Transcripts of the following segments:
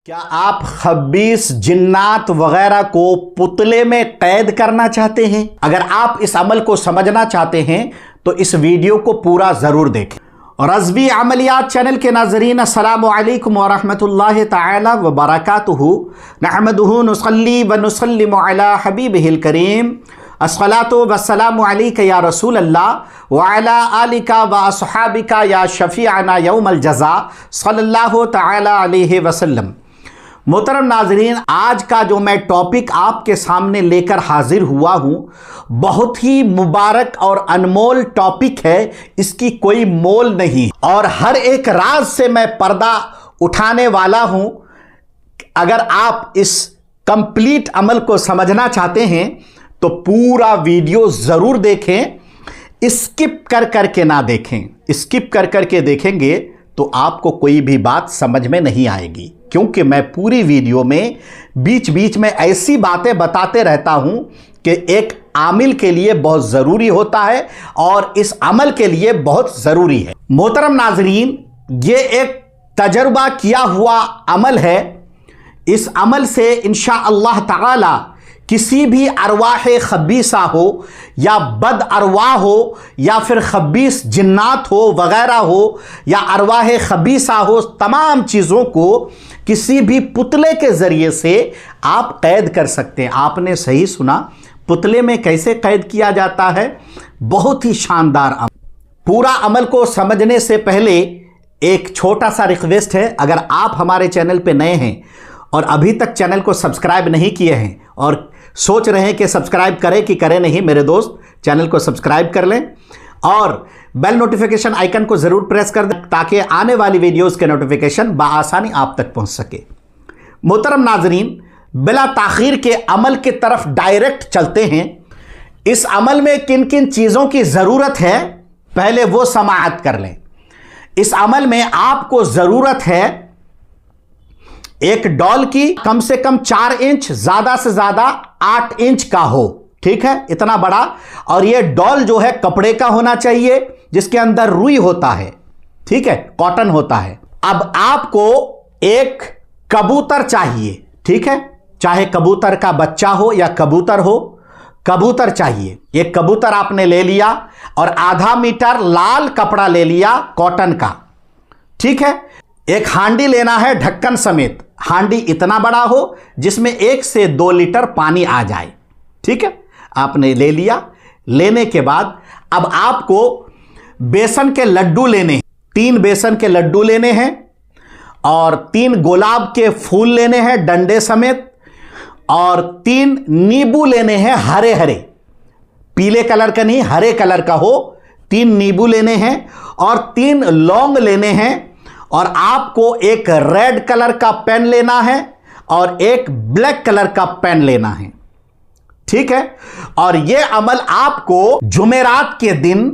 क्या आप खबीस जिन्नात वगैरह को पुतले में कैद करना चाहते हैं? अगर आप इस अमल को समझना चाहते हैं तो इस वीडियो को पूरा ज़रूर देखें। रज़वी अमलियात चैनल के नाज़रीन, अस्सलामु अलैकुम व रहमतुल्लाहि तआला व बरकातुहू। नहमदुहू नुसल्ली व नुसल्लिमु अला हबीबिहिल करीम। अस्सलातु वस्सलामु अलैका या रसूल अल्लाह व अला आलिका व अस्हाबिका या शफीअना यौमल जज़ा सल्लल्लाहु तआला अलैहि वसल्लम। मोहतरम नाजरीन, आज का जो मैं टॉपिक आपके सामने लेकर हाजिर हुआ हूँ बहुत ही मुबारक और अनमोल टॉपिक है। इसकी कोई मोल नहीं और हर एक राज से मैं पर्दा उठाने वाला हूँ। अगर आप इस कंप्लीट अमल को समझना चाहते हैं तो पूरा वीडियो ज़रूर देखें, स्किप कर करके ना देखें। स्किप कर करके देखेंगे तो आपको कोई भी बात समझ में नहीं आएगी, क्योंकि मैं पूरी वीडियो में बीच बीच में ऐसी बातें बताते रहता हूं कि एक आमिल के लिए बहुत ज़रूरी होता है और इस अमल के लिए बहुत ज़रूरी है। मोहतरम नाजरीन, ये एक तजर्बा किया हुआ अमल है। इस अमल से इंशाअल्लाह ताला किसी भी अरवाह खबीसा हो या बद अरवाह हो या फिर खबीस जिन्नात हो वगैरह हो या अरवाह खबीसा हो, तमाम चीज़ों को किसी भी पुतले के ज़रिए से आप कैद कर सकते हैं। आपने सही सुना, पुतले में कैसे कैद किया जाता है। बहुत ही शानदार अमल। पूरा अमल को समझने से पहले एक छोटा सा रिक्वेस्ट है। अगर आप हमारे चैनल पे नए हैं और अभी तक चैनल को सब्सक्राइब नहीं किए हैं और सोच रहे हैं कि सब्सक्राइब करें कि करें नहीं, मेरे दोस्त चैनल को सब्सक्राइब कर लें और बेल नोटिफिकेशन आइकन को ज़रूर प्रेस कर दें ताकि आने वाली वीडियोस के नोटिफिकेशन बआसानी आप तक पहुंच सके। मोहतरम नाजरीन, बिला ताखीर के अमल की तरफ डायरेक्ट चलते हैं। इस अमल में किन किन चीज़ों की ज़रूरत है पहले वो समाअत कर लें। इस अमल में आपको ज़रूरत है एक डॉल की, कम से कम 4 इंच, ज़्यादा से ज़्यादा 8 इंच का हो, ठीक है, इतना बड़ा। और ये डॉल जो है कपड़े का होना चाहिए जिसके अंदर रुई होता है, ठीक है, कॉटन होता है। अब आपको एक कबूतर चाहिए, ठीक है, चाहे कबूतर का बच्चा हो या कबूतर हो, कबूतर चाहिए। एक कबूतर आपने ले लिया और आधा मीटर लाल कपड़ा ले लिया कॉटन का, ठीक है। एक हांडी लेना है ढक्कन समेत। हांडी इतना बड़ा हो जिसमें 1 से 2 लीटर पानी आ जाए, ठीक है, आपने ले लिया। लेने के बाद अब आपको बेसन के लड्डू लेने हैं। 3 बेसन के लड्डू लेने हैं और 3 गुलाब के फूल लेने हैं डंडे समेत और 3 नींबू लेने हैं हरे हरे, पीले कलर का नहीं, हरे कलर का हो। 3 नींबू लेने हैं और 3 लौंग लेने हैं और आपको एक रेड कलर का पेन लेना है और एक ब्लैक कलर का पेन लेना है, ठीक है। और यह अमल आपको जुमेरात के दिन,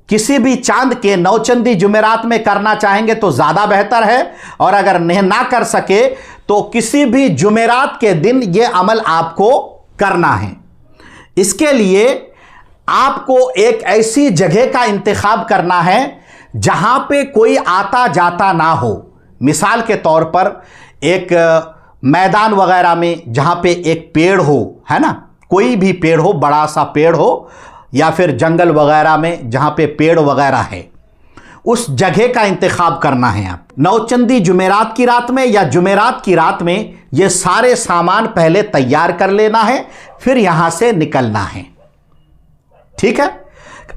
किसी भी चांद के नौचंदी जुमेरात में करना चाहेंगे तो ज़्यादा बेहतर है, और अगर ना कर सके तो किसी भी जुमेरात के दिन यह अमल आपको करना है। इसके लिए आपको एक ऐसी जगह का इंतखाब करना है जहां पे कोई आता जाता ना हो। मिसाल के तौर पर एक मैदान वगैरह में जहां पे एक पेड़ हो, है ना, कोई भी पेड़ हो, बड़ा सा पेड़ हो, या फिर जंगल वगैरह में जहां पे पेड़ वगैरह है, उस जगह का इंतखाब करना है आप। नौचंदी जुमेरात की रात में या जुमेरात की रात में ये सारे सामान पहले तैयार कर लेना है, फिर यहां से निकलना है, ठीक है।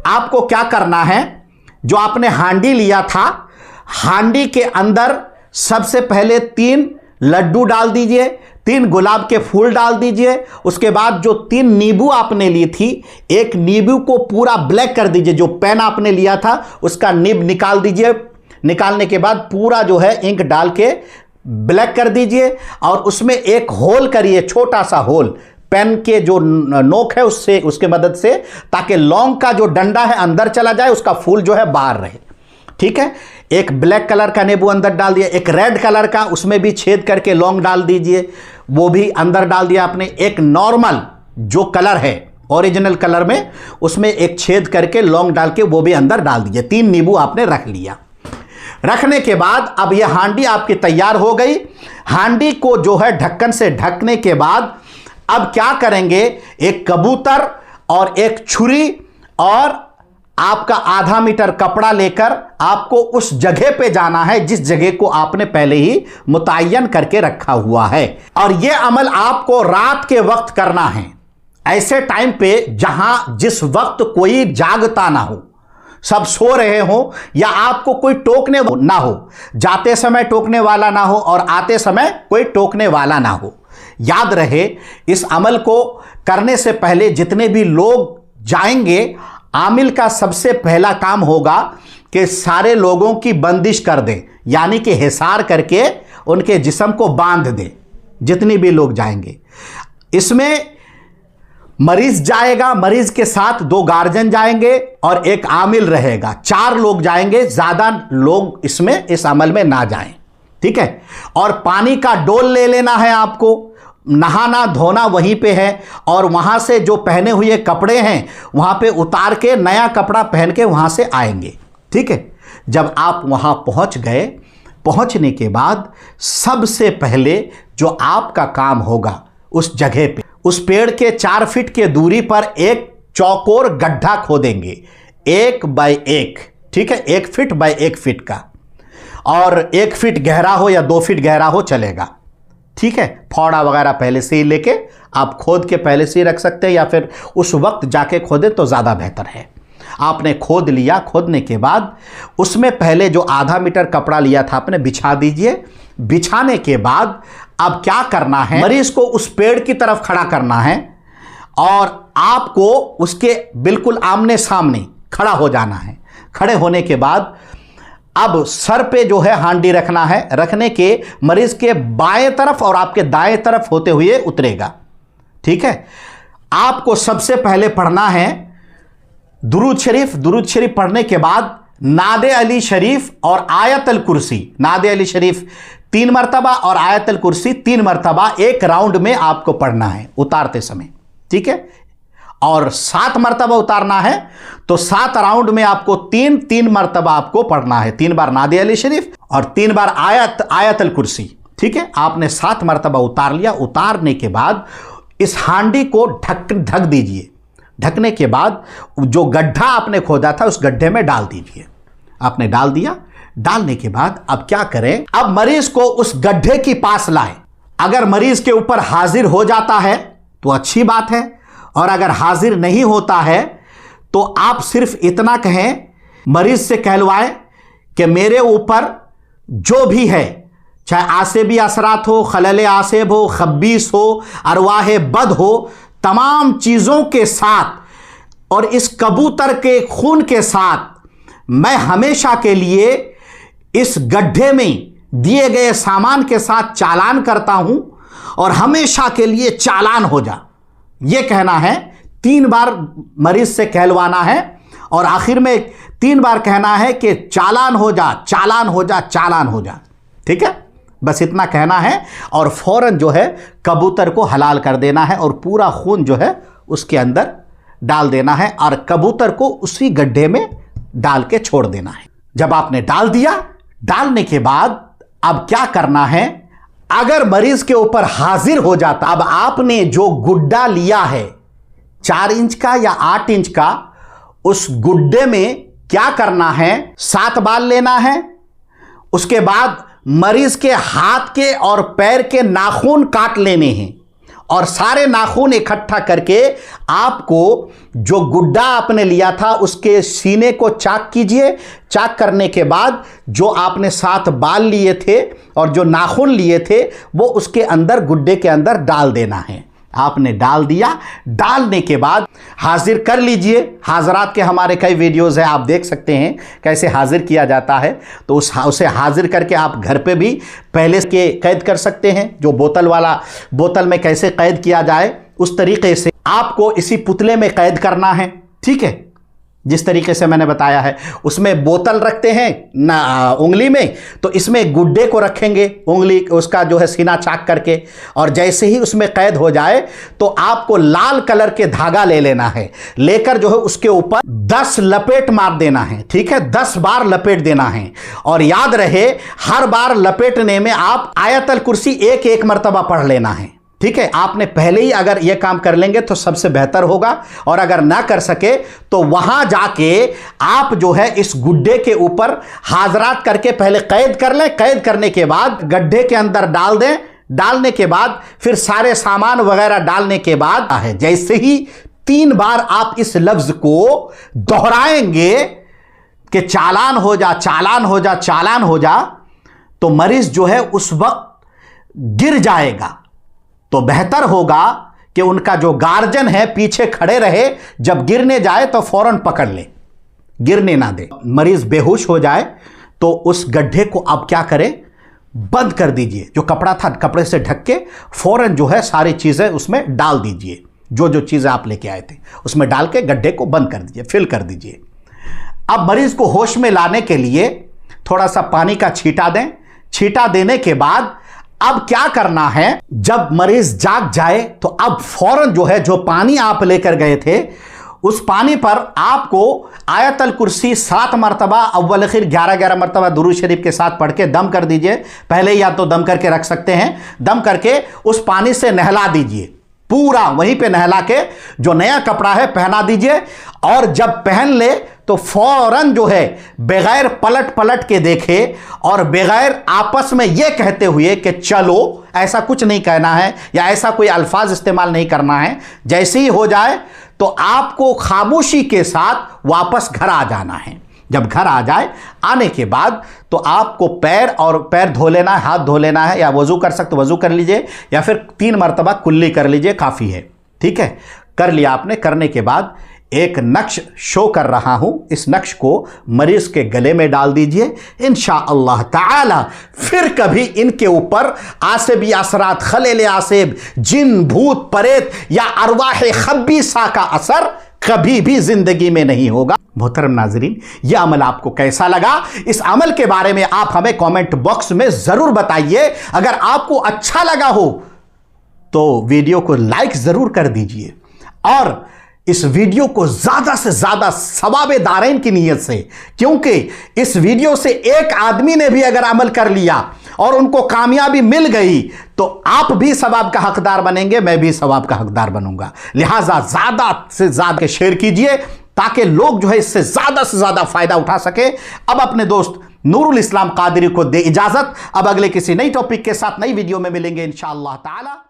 आपको क्या करना है, जो आपने हांडी लिया था, हांडी के अंदर सबसे पहले 3 लड्डू डाल दीजिए, 3 गुलाब के फूल डाल दीजिए। उसके बाद जो 3 नींबू आपने ली थी, एक नींबू को पूरा ब्लैक कर दीजिए। जो पेन आपने लिया था उसका निब निकाल दीजिए। निकालने के बाद पूरा जो है इंक डाल के ब्लैक कर दीजिए और उसमें एक होल करिए, छोटा सा होल पेन के जो नोक है उससे, उसके मदद से, ताकि लौंग का जो डंडा है अंदर चला जाए, उसका फूल जो है बाहर रहे, ठीक है। एक ब्लैक कलर का नींबू अंदर डाल दिया, एक रेड कलर का, उसमें भी छेद करके लौंग डाल दीजिए, वो भी अंदर डाल दिया आपने। एक नॉर्मल जो कलर है ओरिजिनल कलर में, उसमें एक छेद करके लौंग डाल के वो भी अंदर डाल दीजिए। 3 नींबू आपने रख लिया। रखने के बाद अब यह हांडी आपकी तैयार हो गई। हांडी को जो है ढक्कन से ढकने के बाद अब क्या करेंगे, एक कबूतर और एक छुरी और आपका आधा मीटर कपड़ा लेकर आपको उस जगह पे जाना है जिस जगह को आपने पहले ही मुतय्यन करके रखा हुआ है। और यह अमल आपको रात के वक्त करना है, ऐसे टाइम पे जहां जिस वक्त कोई जागता ना हो, सब सो रहे हो या आपको कोई टोकने ना हो, जाते समय टोकने वाला ना हो और आते समय कोई टोकने वाला ना हो। याद रहे, इस अमल को करने से पहले जितने भी लोग जाएंगे, आमिल का सबसे पहला काम होगा कि सारे लोगों की बंदिश कर दें, यानी कि हिसार करके उनके जिस्म को बांध दें, जितनी भी लोग जाएंगे। इसमें मरीज जाएगा, मरीज के साथ 2 गार्जियन जाएंगे और एक आमिल रहेगा, 4 लोग जाएंगे, ज्यादा लोग इसमें इस अमल में ना जाएं, ठीक है। और पानी का डोल ले लेना है आपको, नहाना धोना वहीं पे है और वहां से जो पहने हुए कपड़े हैं वहां पे उतार के नया कपड़ा पहन के वहां से आएंगे, ठीक है। जब आप वहां पहुंच गए, पहुंचने के बाद सबसे पहले जो आपका काम होगा, उस जगह पे उस पेड़ के 4 फीट के दूरी पर एक चौकोर गड्ढा खोदेंगे, 1 बाय 1, ठीक है, 1 फीट बाय 1 फीट का, और 1 फीट गहरा हो या 2 फीट गहरा हो चलेगा, ठीक है। फावड़ा वगैरह पहले से ही लेके आप खोद के पहले से ही रख सकते हैं या फिर उस वक्त जाके खोदे तो ज़्यादा बेहतर है। आपने खोद लिया, खोदने के बाद उसमें पहले जो आधा मीटर कपड़ा लिया था आपने बिछा दीजिए। बिछाने के बाद अब क्या करना है, मरीज को उस पेड़ की तरफ खड़ा करना है और आपको उसके बिल्कुल आमने सामने खड़ा हो जाना है। खड़े होने के बाद अब सर पे जो है हांडी रखना है, रखने के मरीज के बाएं तरफ और आपके दाएं तरफ होते हुए उतरेगा, ठीक है। आपको सबसे पहले पढ़ना है दुरूद शरीफ। दुरूद शरीफ पढ़ने के बाद नादे अली शरीफ और आयतल कुर्सी, नादे अली शरीफ 3 मरतबा और आयतल कुर्सी 3 मरतबा एक राउंड में आपको पढ़ना है उतारते समय, ठीक है। और 7 मरतबा उतारना है तो 7 राउंड में आपको 3 मरतबा आपको पढ़ना है, 3 बार नादे अली शरीफ और 3 बार आयतल कुर्सी, ठीक है। आपने 7 मरतबा उतार लिया। उतारने के बाद इस हांडी को ढक दीजिए। ढकने के बाद जो गड्ढा आपने खोदा था उस गड्ढे में डाल दीजिए। आपने डाल दिया। डालने के बाद अब क्या करें, अब मरीज को उस गड्ढे की पास लाएं। अगर मरीज के ऊपर हाजिर हो जाता है तो अच्छी बात है, और अगर हाजिर नहीं होता है तो आप सिर्फ इतना कहें, मरीज से कहलवाएं कि मेरे ऊपर जो भी है, चाहे आसेबी असरात हो, खलल आसेब हो, खब्बीस हो, अरवाह बद हो, तमाम चीज़ों के साथ और इस कबूतर के खून के साथ मैं हमेशा के लिए इस गड्ढे में दिए गए सामान के साथ चालान करता हूं और हमेशा के लिए चालान हो जा। यह कहना है, 3 बार मरीज से कहलवाना है और आखिर में 3 बार कहना है कि चालान हो जा, चालान हो जा, चालान हो जा, ठीक है। बस इतना कहना है और फौरन जो है कबूतर को हलाल कर देना है और पूरा खून जो है उसके अंदर डाल देना है और कबूतर को उसी गड्ढे में डाल के छोड़ देना है। जब आपने डाल दिया, डालने के बाद अब क्या करना है, अगर मरीज के ऊपर हाजिर हो जाता, अब आपने जो गुड्डा लिया है 4 इंच का या 8 इंच का, उस गुड्डे में क्या करना है, 7 बाल लेना है। उसके बाद मरीज के हाथ के और पैर के नाखून काट लेने हैं और सारे नाखून इकट्ठा करके आपको जो गुड्डा आपने लिया था उसके सीने को चाक कीजिए। चाक करने के बाद जो आपने 7 बाल लिए थे और जो नाखून लिए थे वो उसके अंदर, गुड्डे के अंदर डाल देना है। आपने डाल दिया। डालने के बाद हाजिर कर लीजिए। हाजरात के हमारे कई वीडियोस हैं, आप देख सकते हैं कैसे हाजिर किया जाता है। तो उसे हाजिर करके आप घर पे भी पहले के कैद कर सकते हैं। जो बोतल में कैसे कैद किया जाए उस तरीके से आपको इसी पुतले में कैद करना है, ठीक है। जिस तरीके से मैंने बताया है। उसमें बोतल रखते हैं ना उंगली में, तो इसमें गुड्डे को रखेंगे उंगली उसका जो है सीना चाक करके, और जैसे ही उसमें कैद हो जाए तो आपको लाल कलर के धागा ले लेना है, लेकर जो है उसके ऊपर 10 लपेट मार देना है। ठीक है, 10 बार लपेट देना है, और याद रहे हर बार लपेटने में आप आयतल कुर्सी एक मर्तबा पढ़ लेना है। ठीक है, आपने पहले ही अगर यह काम कर लेंगे तो सबसे बेहतर होगा, और अगर ना कर सके तो वहां जाके आप जो है इस गुड्डे के ऊपर हाजरात करके पहले कैद कर लें। कैद करने के बाद गड्ढे के अंदर डाल दें। डालने के बाद फिर सारे सामान वगैरह डालने के बाद है, जैसे ही 3 बार आप इस लफ्ज को दोहराएंगे कि चालान हो जा, चालान हो जा, चालान हो जा, तो मरीज जो है उस वक्त गिर जाएगा। तो बेहतर होगा कि उनका जो गार्जियन है पीछे खड़े रहे, जब गिरने जाए तो फौरन पकड़ ले, गिरने ना दे। मरीज बेहोश हो जाए तो उस गड्ढे को आप क्या करें, बंद कर दीजिए। जो कपड़ा था कपड़े से ढक के फौरन जो है सारी चीजें उसमें डाल दीजिए, जो चीजें आप लेके आए थे उसमें डाल के गड्ढे को बंद कर दीजिए, फिल कर दीजिए। अब मरीज को होश में लाने के लिए थोड़ा सा पानी का छींटा दें। छींटा देने के बाद अब क्या करना है, जब मरीज जाग जाए तो अब फौरन जो है जो पानी आप लेकर गए थे उस पानी पर आपको आयतल कुर्सी 7 मरतबा अव्वल आखिर 11 मरतबा दुरूद शरीफ के साथ पढ़ के दम कर दीजिए। पहले या तो दम करके रख सकते हैं, दम करके उस पानी से नहला दीजिए, पूरा वहीं पे नहला के जो नया कपड़ा है पहना दीजिए। और जब पहन ले तो फौरन जो है बगैर पलट के देखे और बगैर आपस में यह कहते हुए कि चलो, ऐसा कुछ नहीं कहना है या ऐसा कोई अल्फाज इस्तेमाल नहीं करना है। जैसे ही हो जाए तो आपको खामोशी के साथ वापस घर आ जाना है। जब घर आ जाए, आने के बाद तो आपको पैर धो लेना है, हाथ धो लेना है, या वजू कर सकते वजू कर लीजिए, या फिर 3 मरतबा कुल्ली कर लीजिए, काफ़ी है। ठीक है, कर लिया आपने। करने के बाद एक नक्श शो कर रहा हूं, इस नक्श को मरीज के गले में डाल दीजिए। इंशाअल्लाह ताला फिर कभी इनके ऊपर आसिब असरात, खलेल आसिब, जिन, भूत, प्रेत या अरवाह खबीसा का असर कभी भी जिंदगी में नहीं होगा। मोहतरम नाजरीन, यह अमल आपको कैसा लगा? इस अमल के बारे में आप हमें कमेंट बॉक्स में जरूर बताइए। अगर आपको अच्छा लगा हो तो वीडियो को लाइक जरूर कर दीजिए, और इस वीडियो को ज्यादा से ज्यादा सवाबे दारैन की नीयत से, क्योंकि इस वीडियो से एक आदमी ने भी अगर अमल कर लिया और उनको कामयाबी मिल गई तो आप भी सवाब का हकदार बनेंगे, मैं भी सवाब का हकदार बनूंगा। लिहाजा ज्यादा से ज्यादा शेयर कीजिए ताकि लोग जो है इससे ज्यादा से ज्यादा फायदा उठा सके। अब अपने दोस्त नूरुल इस्लाम कादरी को दे इजाजत। अब अगले किसी नई टॉपिक के साथ नई वीडियो में मिलेंगे इंशाअल्लाह ताला।